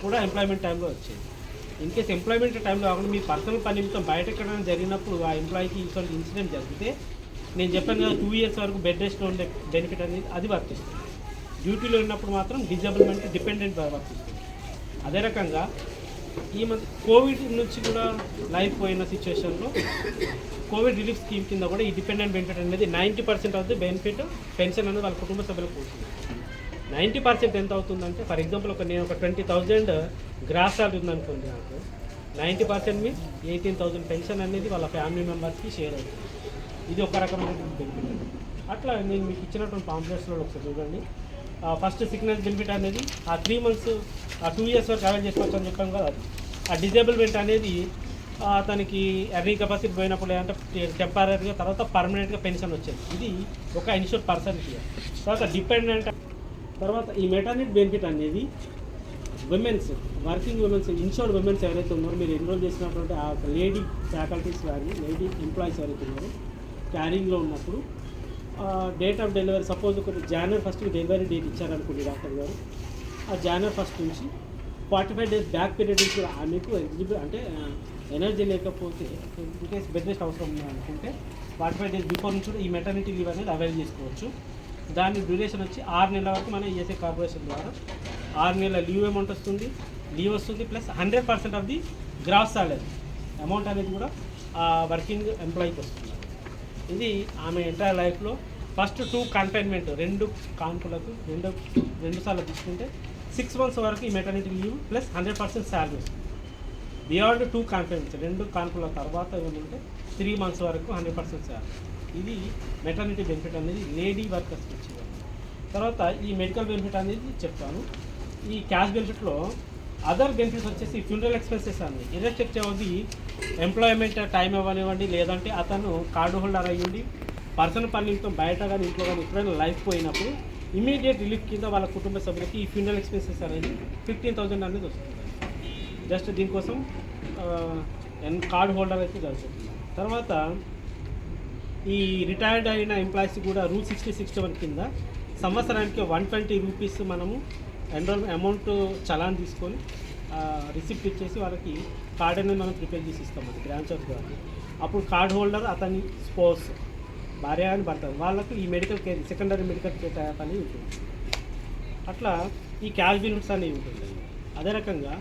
కూడా ఎంప్లాయ్మెంట్ టైంలో వచ్చేది. ఇన్ కేస్ ఎంప్లాయ్మెంట్ టైంలో కాకుండా మీ పర్సనల్ పని నిమిత్తం బయట ఎక్కడైనా జరిగినప్పుడు ఆ ఎంప్లాయీకి ఇటువంటి ఇన్సిడెంట్ జరిగితే నేను చెప్పాను కదా 2 years వరకు బెడ్ రెస్ట్లో ఉండే బెనిఫిట్ అనేది అది వర్తిస్తుంది. డ్యూటీలో ఉన్నప్పుడు మాత్రం డిజబుల్మెంట్ డిపెండెంట్ వర్తిస్తుంది. అదే రకంగా ఈ మధ్య కోవిడ్ నుంచి కూడా లైఫ్ పోయిన సిచ్యువేషన్లో కోవిడ్ రిలీఫ్ స్కీమ్ కింద కూడా ఈ డిపెండెంట్ బెనిఫిట్ అనేది 90% ఆఫ్ ది బెనిఫిట్ పెన్షన్ అనేది వాళ్ళ కుటుంబ సభ్యులకు పోతుంది. 90% ఎంత అవుతుందంటే ఫర్ ఎగ్జాంపుల్ నేను ఒక 20,000 గ్రాస్ సాలరీ ఉందనుకోండి, నాకు 90% మీన్స్ 18,000 పెన్షన్ అనేది వాళ్ళ ఫ్యామిలీ మెంబర్స్కి షేర్ అవుతుంది. ఇది ఒక రకమైన బెనిఫిట్. అట్లా నేను మీకు ఇచ్చినటువంటి పాంప్లెట్స్లో ఒకసారి చూడండి. ఫస్ట్ సిక్నెస్ బెనిఫిట్ అనేది ఆ 3 months 2 years వరకు అవైల్ చేసుకోవచ్చు అని చెప్పాం కదా. ఆ డిజేబుల్మెంట్ అనేది అతనికి ఎర్నింగ్ కెపాసిటీ పోయినప్పుడు లేదంటే టెంపరీగా తర్వాత పర్మనెంట్గా పెన్షన్ వచ్చేది. ఇది ఒక ఇన్షూర్డ్ పర్సన్కి. తర్వాత డిపెండెంట్ తర్వాత ఈ మెటర్నిటీ బెనిఫిట్ అనేది women's working women's insured women's ఎవరైతే ఉన్నారో మీరు ఎన్రోల్ చేసినటువంటి ఆ లేడీ ఫ్యాకల్టీస్ కానీ లేడీ ఎంప్లాయీస్ ఎవరైతే ఉన్నారో క్యారింగ్లో ఉన్నప్పుడు డేట్ ఆఫ్ డెలివరీ సపోజ్ ఒక January 1st డెలివరీ డేట్ ఇచ్చారనుకోండి డాక్టర్ గారు, ఆ January 1st నుంచి 45 days బ్యాక్ పీరియడ్ నుంచి మీకు ఎలిజిబుల్ అంటే ఎనర్జీ లేకపోతే ఇన్కేస్ బెడ్ రెస్ట్ అవసరం అనుకుంటే 45 days బిఫోర్ నుంచి కూడా ఈ మెటర్నిటీ లీవ్ అనేది అవైల్ చేసుకోవచ్చు. దాని డ్యూరేషన్ వచ్చి 6 నెలల వరకు మన ఈఎస్ఐ కార్పొరేషన్ ద్వారా 6 నెలల లీవ్ అమౌంట్ వస్తుంది, లీవ్ వస్తుంది plus 100% of the gross salary amount అనేది కూడా వర్కింగ్ ఎంప్లాయీకి వస్తుంది. ఇది ఆమె ఎంటైర్ లైఫ్లో ఫస్ట్ 2 కన్ఫైన్మెంట్ 2 కాన్పులకు 2 సార్లు తీసుకుంటే 6 months వరకు ఈ మెటర్నిటీ లీవ్ ప్లస్ 100% శాలరీ వస్తుంది. బియాండ్ 2 కన్ఫైన్మెంట్స్ 2 కాన్పుల తర్వాత ఏమంటే 3 months వరకు 100% శాలరీ. ఇది మెటర్నిటీ బెనిఫిట్ అనేది లేడీ వర్కర్స్కి వచ్చేది. తర్వాత ఈ మెడికల్ బెనిఫిట్ అనేది చెప్తాను. ఈ క్యాష్ బెనిఫిట్లో అదర్ బెనిఫిట్స్ వచ్చేసి ఫ్యూనరల్ ఎక్స్పెన్సెస్ అన్ని irrespective of the employment time ఇవ్వనివ్వండి, లేదంటే అతను కార్డు హోల్డర్ అయ్యింది పర్సనల్ పని నిమిత్తం బయట కానీ ఇంట్లో కానీ ఎప్పుడైనా లైఫ్ పోయినప్పుడు ఇమీడియట్ రిలీఫ్ కింద వాళ్ళ కుటుంబ సభ్యులకి ఈ ఫ్యూనరల్ ఎక్స్పెన్సెస్ అనేది 15,000 అనేది వస్తుంది. జస్ట్ దీనికోసం కార్డు హోల్డర్ అయితే జరుగుతుంది. తర్వాత ఈ రిటైర్డ్ అయిన ఎంప్లాయీస్ కూడా రూల్ 6061 కింద సంవత్సరానికి 120 రూపీస్ మనము అమౌంట్ చలాన్ తీసుకొని రిసిప్ట్ ఇచ్చేసి వాళ్ళకి కార్డ్ అనేది మనం ప్రిపేర్ చేసి ఇస్తాం అది బ్రాంచ్ ఆఫ్ ద్వారా. అప్పుడు కార్డ్ హోల్డర్ అతని స్పోర్ట్స్ భార్య అని భర్త వాళ్ళకు ఈ medical care secondary medical care tap అనేది ఉంటుంది. అట్లా ఈ క్యాష్ బెనిఫిట్స్ అనేవి ఉంటుంది. అదే రకంగా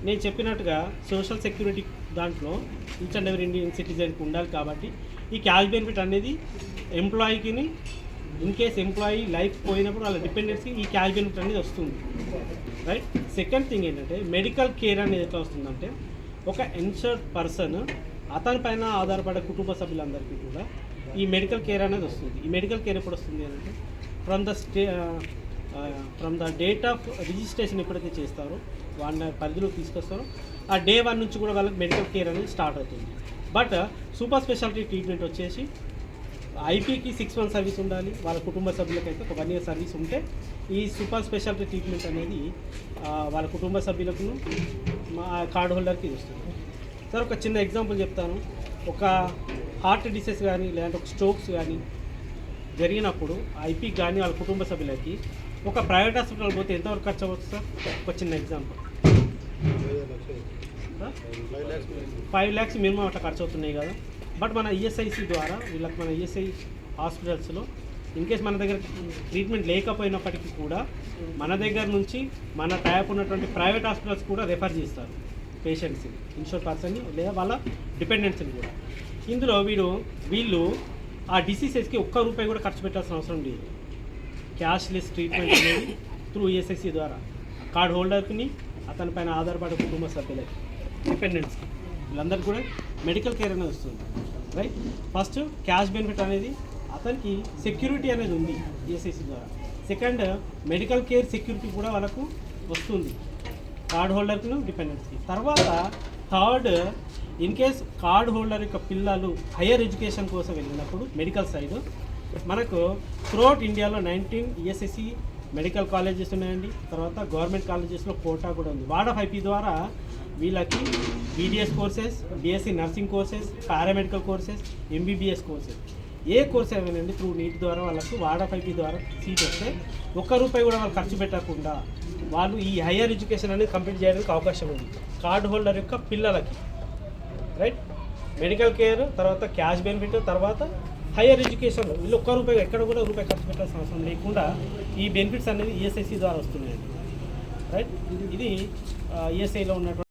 నేను చెప్పినట్టుగా సోషల్ సెక్యూరిటీ దాంట్లో ఈచ్ అండ్ ఎవరీ ఇండియన్ సిటిజన్కి ఉండాలి కాబట్టి ఈ క్యాష్ బెనిఫిట్ అనేది ఎంప్లాయీకి ఇన్ కేస్ ఎంప్లాయీ లైఫ్ పోయినప్పుడు వాళ్ళ డిపెండెన్సీ ఈ క్యాష్ బెనిఫిట్ అనేది వస్తుంది, రైట్. సెకండ్ థింగ్ ఏంటంటే మెడికల్ కేర్ అనేది ఎట్లా వస్తుందంటే ఒక ఇన్షూర్డ్ పర్సన్ అతని పైన ఆధారపడే కుటుంబ సభ్యులందరికీ కూడా ఈ మెడికల్ కేర్ అనేది వస్తుంది. ఈ మెడికల్ కేర్ ఎప్పుడు వస్తుంది అంటే from the date of registration ఎప్పుడైతే చేస్తారో వాళ్ళ పరిధిలోకి తీసుకొస్తారో ఆ day 1 నుంచి కూడా వాళ్ళకి మెడికల్ కేర్ అనేది స్టార్ట్ అవుతుంది. బట్ సూపర్ స్పెషాలిటీ ట్రీట్మెంట్ వచ్చేసి ఐపీకి 6 months సర్వీస్ ఉండాలి, వాళ్ళ కుటుంబ సభ్యులకైతే ఒక 1 year సర్వీస్ ఉంటే ఈ సూపర్ స్పెషాలిటీ ట్రీట్మెంట్ అనేది వాళ్ళ కుటుంబ సభ్యులకు మా కార్డ్ హోల్డర్కి వస్తుంది. సార్ ఒక చిన్న ఎగ్జాంపుల్ చెప్తాను. ఒక హార్ట్ డిసీజ్ కానీ లేదంటే ఒక స్ట్రోక్స్ కానీ జరిగినప్పుడు ఐపీకి కానీ వాళ్ళ కుటుంబ సభ్యులకి ఒక ప్రైవేట్ హాస్పిటల్ పోతే ఎంతవరకు ఖర్చు అవ్వచ్చు సార్? ఒక చిన్న ఎగ్జాంపుల్ 5 lakhs మినిమం అట్లా ఖర్చు అవుతున్నాయి కదా. బట్ మన ఈఎస్ఐసి ద్వారా వీళ్ళకి మన ఈఎస్ఐ హాస్పిటల్స్లో ఇన్కేస్ మన దగ్గర ట్రీట్మెంట్ లేకపోయినప్పటికీ కూడా మన దగ్గర నుంచి మన టైప్ ఉన్నటువంటి ప్రైవేట్ హాస్పిటల్స్ కూడా రెఫర్ చేస్తారు పేషెంట్స్ని, ఇన్షూర్ పర్సన్ని లేదా వాళ్ళ డిపెండెంట్స్ని కూడా. ఇందులో వీళ్ళు ఆ డిసీజెస్కి ₹1 కూడా ఖర్చు పెట్టాల్సిన అవసరం లేదు. క్యాష్లెస్ ట్రీట్మెంట్ అనేది త్రూ ఈఎస్ఐసి ద్వారా కార్డ్ హోల్డర్కి అతని పైన ఆధారపడే కుటుంబ సభ్యులకి డిపెండెంట్స్కి వీళ్ళందరికీ కూడా మెడికల్ కేర్ అనేది వస్తుంది, రైట్. ఫస్ట్ క్యాష్ బెనిఫిట్ అనేది అతనికి సెక్యూరిటీ అనేది ఉంది ఈఎస్ఐసి ద్వారా. సెకండ్ మెడికల్ కేర్ సెక్యూరిటీ కూడా వాళ్ళకు వస్తుంది కార్డ్ హోల్డర్కి డిపెండెంట్స్కి. తర్వాత third in case card holder యొక్క పిల్లలు హయ్యర్ ఎడ్యుకేషన్ కోసం వెళ్ళినప్పుడు మెడికల్ సైడ్ మనకు త్రూఅవుట్ ఇండియాలో 19 ఈఎస్ఐసి మెడికల్ కాలేజెస్ ఉన్నాయండి. తర్వాత గవర్నమెంట్ కాలేజెస్లో కోటా కూడా ఉంది. వార్డ్ ఆఫ్ ఐపీ ద్వారా వీళ్ళకి BDS courses, BSc nursing courses, paramedical courses, MBBS courses ఏ కోర్స్ ఏమైనాండి త్రూ నీట్ ద్వారా వాళ్ళకు వార్డ్ ఆఫ్ ఐపీ ద్వారా సీట్ వస్తే ₹1 కూడా వాళ్ళు ఖర్చు పెట్టకుండా వాళ్ళు ఈ హయ్యర్ ఎడ్యుకేషన్ అనేది కంప్లీట్ చేయడానికి అవకాశం ఉంది కార్డ్ హోల్డర్ యొక్క పిల్లలకి, రైట్. మెడికల్ కేర్, తర్వాత క్యాష్ బెనిఫిట్, తర్వాత హయ్యర్ ఎడ్యుకేషన్ వీళ్ళు ఒక్క రూపాయి ఎక్కడ కూడా రూపాయి ఖర్చు పెట్టాల్సిన అవసరం లేకుండా ఈ బెనిఫిట్స్ అనేది ఈఎస్ఐసి ద్వారా వస్తున్నాయండి, రైట్. ఇది ఈఎస్ఐలో ఉన్నటువంటి